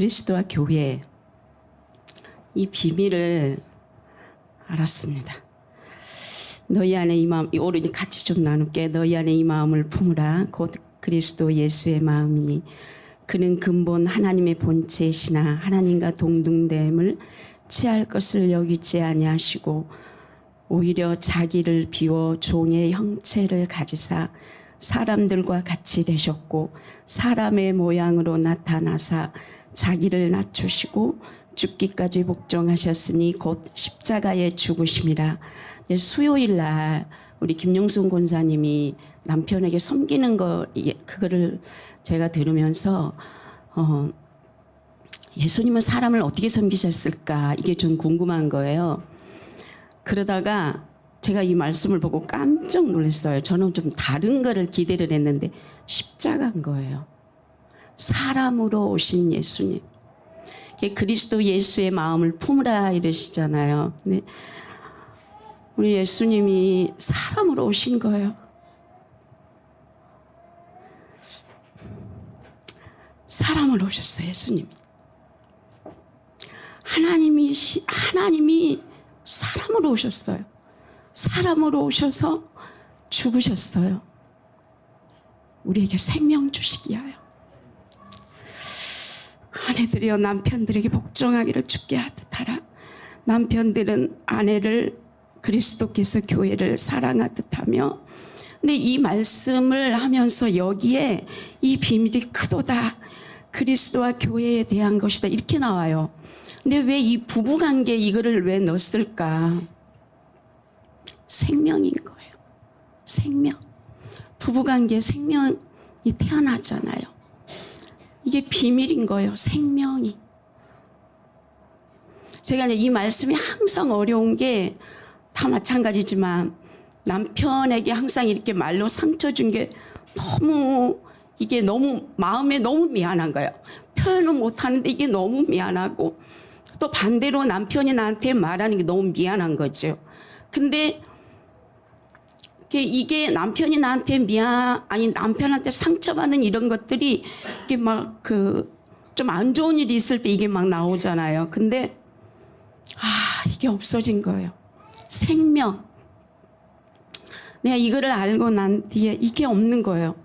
그리스도와 교회, 이 비밀을 알았습니다. 너희 안에 이 마음, 오늘 같이 좀 나눌게. 너희 안에 이 마음을 품으라. 곧 그리스도 예수의 마음이니 그는 근본 하나님의 본체이시나 하나님과 동등됨을 취할 것을 여기지 아니하시고 오히려 자기를 비워 종의 형체를 가지사 사람들과 같이 되셨고 사람의 모양으로 나타나사 자기를 낮추시고 죽기까지 복종하셨으니 곧 십자가에 죽으심이라. 수요일 날 우리 김용순 권사님이 남편에게 섬기는 거 그거를 제가 들으면서 예수님은 사람을 어떻게 섬기셨을까 이게 좀 궁금한 거예요. 그러다가 제가 이 말씀을 보고 깜짝 놀랐어요. 저는 좀 다른 거를 기대를 했는데 십자가인 거예요. 사람으로 오신 예수님. 그리스도 예수의 마음을 품으라 이러시잖아요. 네. 우리 예수님이 사람으로 오신 거예요. 사람으로 오셨어요, 예수님. 하나님이 사람으로 오셨어요. 사람으로 오셔서 죽으셨어요. 우리에게 생명 주시기 위하여. 아내들이여 남편들에게 복종하기를 주께 하듯 하라. 남편들은 아내를 그리스도께서 교회를 사랑하듯 하며. 근데 이 말씀을 하면서 여기에 이 비밀이 크도다. 그리스도와 교회에 대한 것이다. 이렇게 나와요. 근데 왜 이 부부관계 이거를 왜 넣었을까? 생명인 거예요. 생명. 부부관계 생명이 태어나잖아요. 이게 비밀인 거예요. 생명이. 제가 이 말씀이 항상 어려운 게 다 마찬가지지만 남편에게 항상 이렇게 말로 상처 준 게 이게 너무 마음에 너무 미안한 거예요. 표현은 못하는데 이게 너무 미안하고 또 반대로 남편이 나한테 말하는 게 너무 미안한 거죠. 근데 이게 남편이 나한테 남편한테 상처받는 이런 것들이 이게 막 좀 안 좋은 일이 있을 때 이게 막 나오잖아요. 근데 이게 없어진 거예요. 생명. 내가 이거를 알고 난 뒤에 이게 없는 거예요.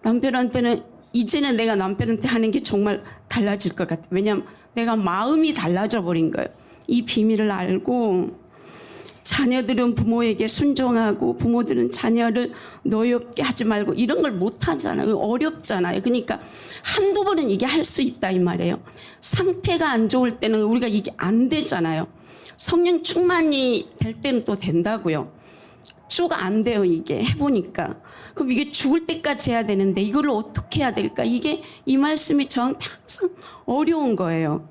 남편한테는 이제는 내가 남편한테 하는 게 정말 달라질 것 같아요. 왜냐하면 내가 마음이 달라져 버린 거예요. 이 비밀을 알고 자녀들은 부모에게 순종하고 부모들은 자녀를 노엽게 하지 말고 이런 걸 못 하잖아요. 어렵잖아요. 그러니까 한두 번은 이게 할 수 있다 이 말이에요. 상태가 안 좋을 때는 우리가 이게 안 되잖아요. 성령 충만이 될 때는 또 된다고요. 쭉 안 돼요. 이게 해보니까. 그럼 이게 죽을 때까지 해야 되는데 이걸 어떻게 해야 될까? 이게 이 말씀이 저한테 항상 어려운 거예요.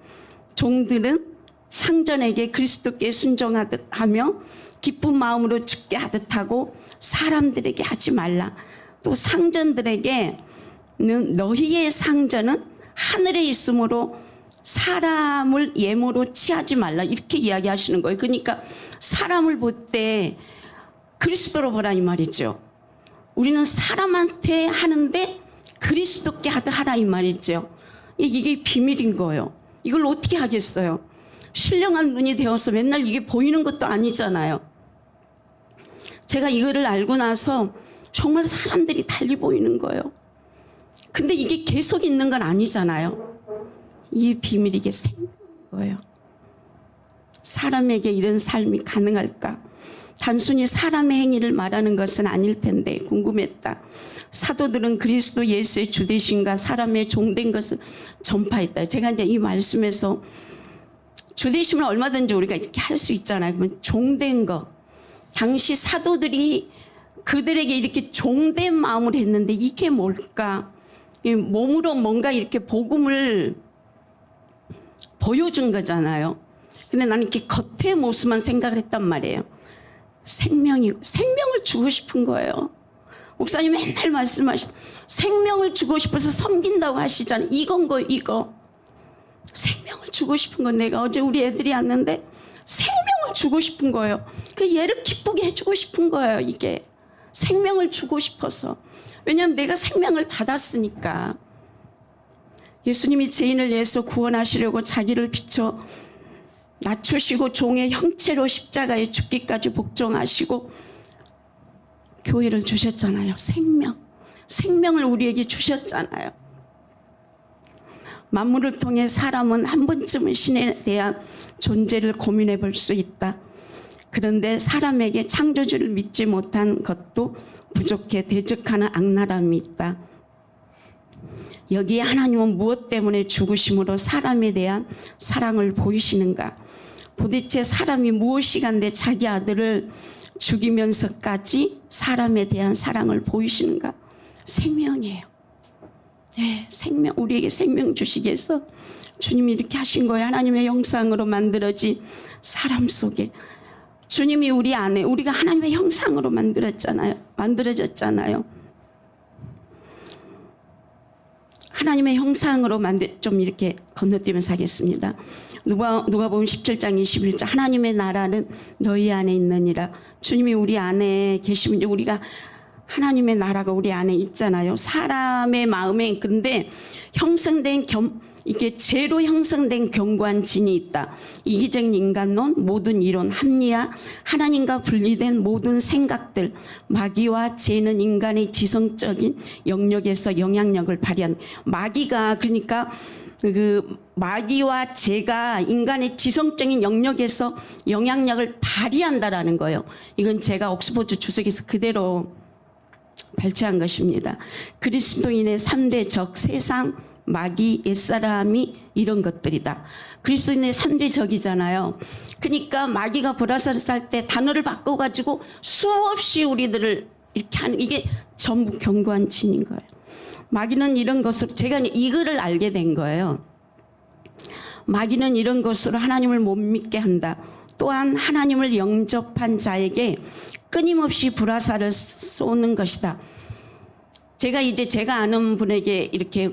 종들은 상전에게 그리스도께 순종하듯 하며 기쁜 마음으로 죽게 하듯 하고 사람들에게 하지 말라. 또 상전들에게는 너희의 상전은 하늘에 있으므로 사람을 예모로 취하지 말라. 이렇게 이야기하시는 거예요. 그러니까 사람을 볼 때 그리스도로 보라 이 말이죠. 우리는 사람한테 하는데 그리스도께 하라 이 말이죠. 이게 비밀인 거예요. 이걸 어떻게 하겠어요? 신령한 눈이 되어서 맨날 이게 보이는 것도 아니잖아요. 제가 이거를 알고 나서 정말 사람들이 달리 보이는 거예요. 근데 이게 계속 있는 건 아니잖아요. 이 비밀이 이게 생긴 거예요. 사람에게 이런 삶이 가능할까? 단순히 사람의 행위를 말하는 것은 아닐 텐데 궁금했다. 사도들은 그리스도 예수의 주되심과 사람의 종된 것을 전파했다. 제가 이제 이 말씀에서 주되심을 얼마든지 우리가 이렇게 할 수 있잖아요. 그러면 종된 거. 당시 사도들이 그들에게 이렇게 종된 마음으로 했는데 이게 뭘까? 몸으로 뭔가 이렇게 복음을 보여준 거잖아요. 근데 나는 이렇게 겉의 모습만 생각을 했단 말이에요. 생명을 주고 싶은 거예요. 목사님 맨날 말씀하신 생명을 주고 싶어서 섬긴다고 하시잖아요. 이건 거 이거. 생명을 주고 싶은 건 내가 어제 우리 애들이 왔는데 생명을 주고 싶은 거예요. 그 얘를 기쁘게 해주고 싶은 거예요. 이게 생명을 주고 싶어서. 왜냐하면 내가 생명을 받았으니까. 예수님이 죄인을 위해서 구원하시려고 자기를 비춰 낮추시고 종의 형체로 십자가에 죽기까지 복종하시고 교회를 주셨잖아요. 생명을 우리에게 주셨잖아요. 만물을 통해 사람은 한 번쯤은 신에 대한 존재를 고민해 볼 수 있다. 그런데 사람에게 창조주를 믿지 못한 것도 부족해 대적하는 악랄함이 있다. 여기에 하나님은 무엇 때문에 죽으심으로 사람에 대한 사랑을 보이시는가? 도대체 사람이 무엇이간데 자기 아들을 죽이면서까지 사람에 대한 사랑을 보이시는가? 생명이에요. 네, 생명, 우리에게 생명 주시기 위해서 주님이 이렇게 하신 거예요. 하나님의 형상으로 만들어진 사람 속에 주님이 우리 안에, 우리가 하나님의 형상으로 만들어졌잖아요. 하나님의 형상으로 좀 이렇게 건너뛰면서 하겠습니다. 누가복음 17장 21절 하나님의 나라는 너희 안에 있느니라. 주님이 우리 안에 계시면 우리가 하나님의 나라가 우리 안에 있잖아요. 사람의 마음에 근데 형성된 이게 죄로 형성된 견고한 진이 있다. 이기적인 인간론, 모든 이론, 합리화, 하나님과 분리된 모든 생각들, 마귀와 죄는 인간의 지성적인 영역에서 영향력을 발휘한 마귀가 그러니까 그 마귀와 죄가 인간의 지성적인 영역에서 영향력을 발휘한다라는 거예요. 이건 제가 옥스퍼드 주석에서 그대로 발췌한 것입니다. 그리스도인의 3대 적 세상, 마귀, 옛사람이 이런 것들이다. 그리스도인의 3대 적이잖아요. 그러니까 마귀가 불화살을 쌀 때 단어를 바꿔가지고 수없이 우리들을 이렇게 하는 이게 전부 견고한 진인 거예요. 마귀는 이런 것으로 제가 이거를 알게 된 거예요. 마귀는 이런 것으로 하나님을 못 믿게 한다. 또한 하나님을 영접한 자에게 끊임없이 불화살을 쏘는 것이다. 제가 아는 분에게 이렇게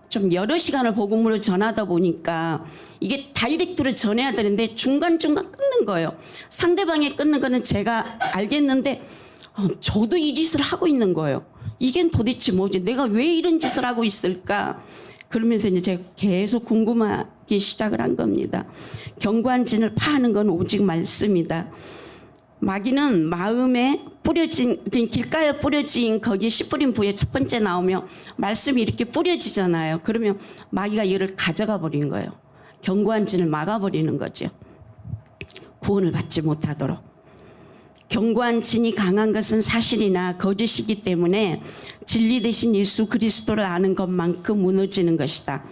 좀 여러 시간을 복음으로 전하다 보니까 이게 다이렉트로 전해야 되는데 중간중간 끊는 거예요. 상대방이 끊는 거는 제가 알겠는데 저도 이 짓을 하고 있는 거예요. 이게 도대체 뭐지? 내가 왜 이런 짓을 하고 있을까? 그러면서 이제 제가 계속 궁금하기 시작을 한 겁니다. 견고한 진을 파하는 건 오직 말씀이다. 마귀는 마음에 뿌려진 길가에 뿌려진 거기 씨 뿌린 부에 첫 번째 나오면 말씀이 이렇게 뿌려지잖아요. 그러면 마귀가 이를 가져가 버린 거예요. 견고한 진을 막아버리는 거죠. 구원을 받지 못하도록. 견고한 진이 강한 것은 사실이나 거짓이기 때문에 진리 대신 예수 그리스도를 아는 것만큼 무너지는 것이다.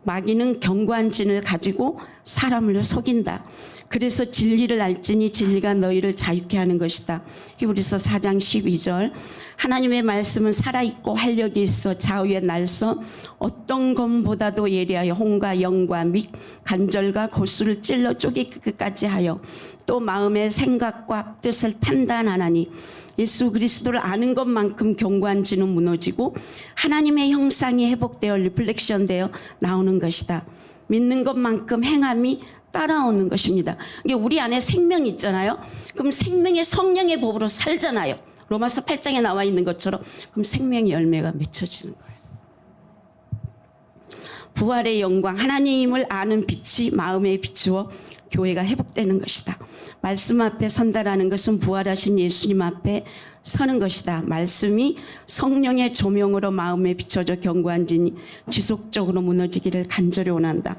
마귀는 견고한 진을 가지고 사람을 속인다. 그래서 진리를 알지니 진리가 너희를 자유케 하는 것이다. 히브리서 4장 12절 하나님의 말씀은 살아있고 활력이 있어 좌우에 날서 어떤 검보다도 예리하여 혼과 영과 및 간절과 골수를 찔러 쪼개기까지 하여 또 마음의 생각과 뜻을 판단하나니 예수 그리스도를 아는 것만큼 견고한 진은 무너지고 하나님의 형상이 회복되어 리플렉션되어 나오는 것이다. 믿는 것만큼 행함이 따라오는 것입니다. 이게 우리 안에 생명이 있잖아요. 그럼 생명의 성령의 법으로 살잖아요. 로마서 8장에 나와 있는 것처럼 그럼 생명의 열매가 맺혀지는 거예요. 부활의 영광, 하나님을 아는 빛이 마음에 비추어 교회가 회복되는 것이다. 말씀 앞에 선다라는 것은 부활하신 예수님 앞에 서는 것이다. 말씀이 성령의 조명으로 마음에 비춰져 견고한 진이 지속적으로 무너지기를 간절히 원한다.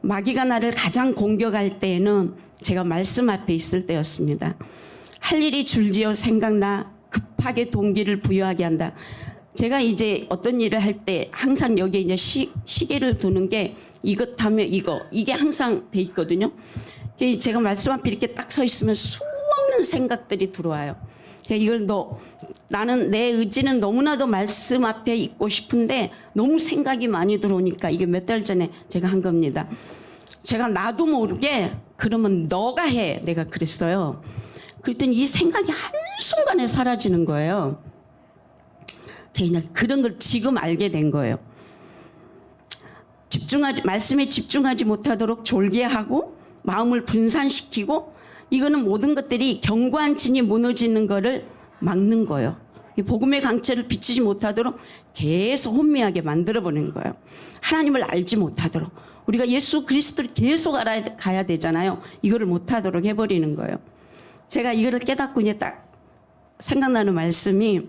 마귀가 나를 가장 공격할 때에는 제가 말씀 앞에 있을 때였습니다. 할 일이 줄지어 생각나 급하게 동기를 부여하게 한다. 제가 이제 어떤 일을 할 때 항상 여기에 이제 시계를 두는 게 이것 하면 이게 항상 돼 있거든요. 제가 말씀 앞에 이렇게 딱 서 있으면 수없는 생각들이 들어와요. 나는 내 의지는 너무나도 말씀 앞에 있고 싶은데 너무 생각이 많이 들어오니까 이게 몇 달 전에 제가 한 겁니다. 제가 나도 모르게 그러면 너가 해 내가 그랬어요. 그랬더니 이 생각이 한순간에 사라지는 거예요. 제가 그냥 그런 걸 지금 알게 된 거예요. 말씀에 집중하지 못하도록 졸개하고 마음을 분산시키고 이거는 모든 것들이 견고한 진이 무너지는 거를 막는 거예요. 이 복음의 강체를 비치지 못하도록 계속 혼미하게 만들어버리는 거예요. 하나님을 알지 못하도록. 우리가 예수 그리스도를 계속 알아가야 되잖아요. 이거를 못하도록 해버리는 거예요. 제가 이거를 깨닫고 이제 딱 생각나는 말씀이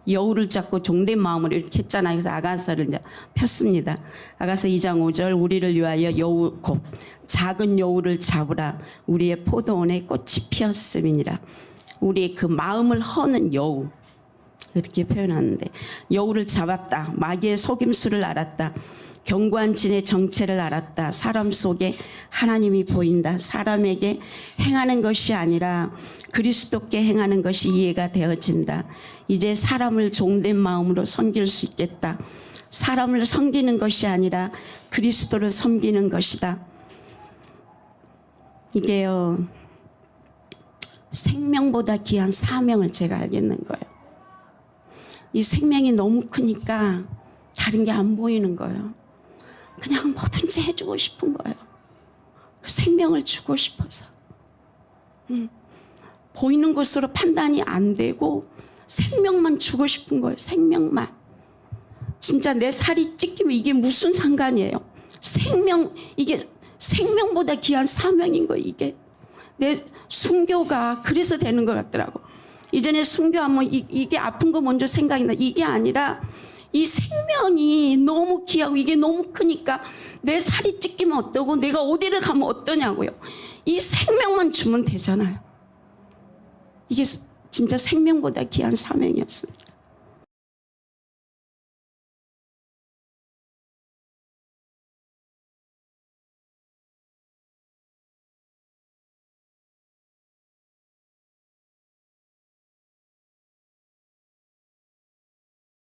여우를 잡고 종된 마음으로 이렇게 했잖아요. 그래서 아가서를 이제 폈습니다. 아가서 2장 5절 우리를 위하여 여우 곧 작은 여우를 잡으라 우리의 포도원에 꽃이 피었음이니라. 우리의 그 마음을 허는 여우 이렇게 표현하는데 여우를 잡았다. 마귀의 속임수를 알았다. 견고한 진의 정체를 알았다. 사람 속에 하나님이 보인다. 사람에게 행하는 것이 아니라 그리스도께 행하는 것이 이해가 되어진다. 이제 사람을 종된 마음으로 섬길 수 있겠다. 사람을 섬기는 것이 아니라 그리스도를 섬기는 것이다. 이게요, 생명보다 귀한 사명을 제가 알겠는 거예요. 이 생명이 너무 크니까 다른 게 안 보이는 거예요. 그냥 뭐든지 해주고 싶은 거예요. 그 생명을 주고 싶어서. 보이는 것으로 판단이 안 되고 생명만 주고 싶은 거예요. 생명만. 진짜 내 살이 찢기면 이게 무슨 상관이에요. 생명, 이게 생명보다 귀한 사명인 거예요. 이게. 내 순교가 그래서 되는 것 같더라고. 이전에 순교하면 이게 아픈 거 먼저 생각이 나. 이게 아니라 이 생명이 너무 귀하고 이게 너무 크니까 내 살이 찢기면 어떠고 내가 어디를 가면 어떠냐고요. 이 생명만 주면 되잖아요. 이게 진짜 생명보다 귀한 사명이었습니다.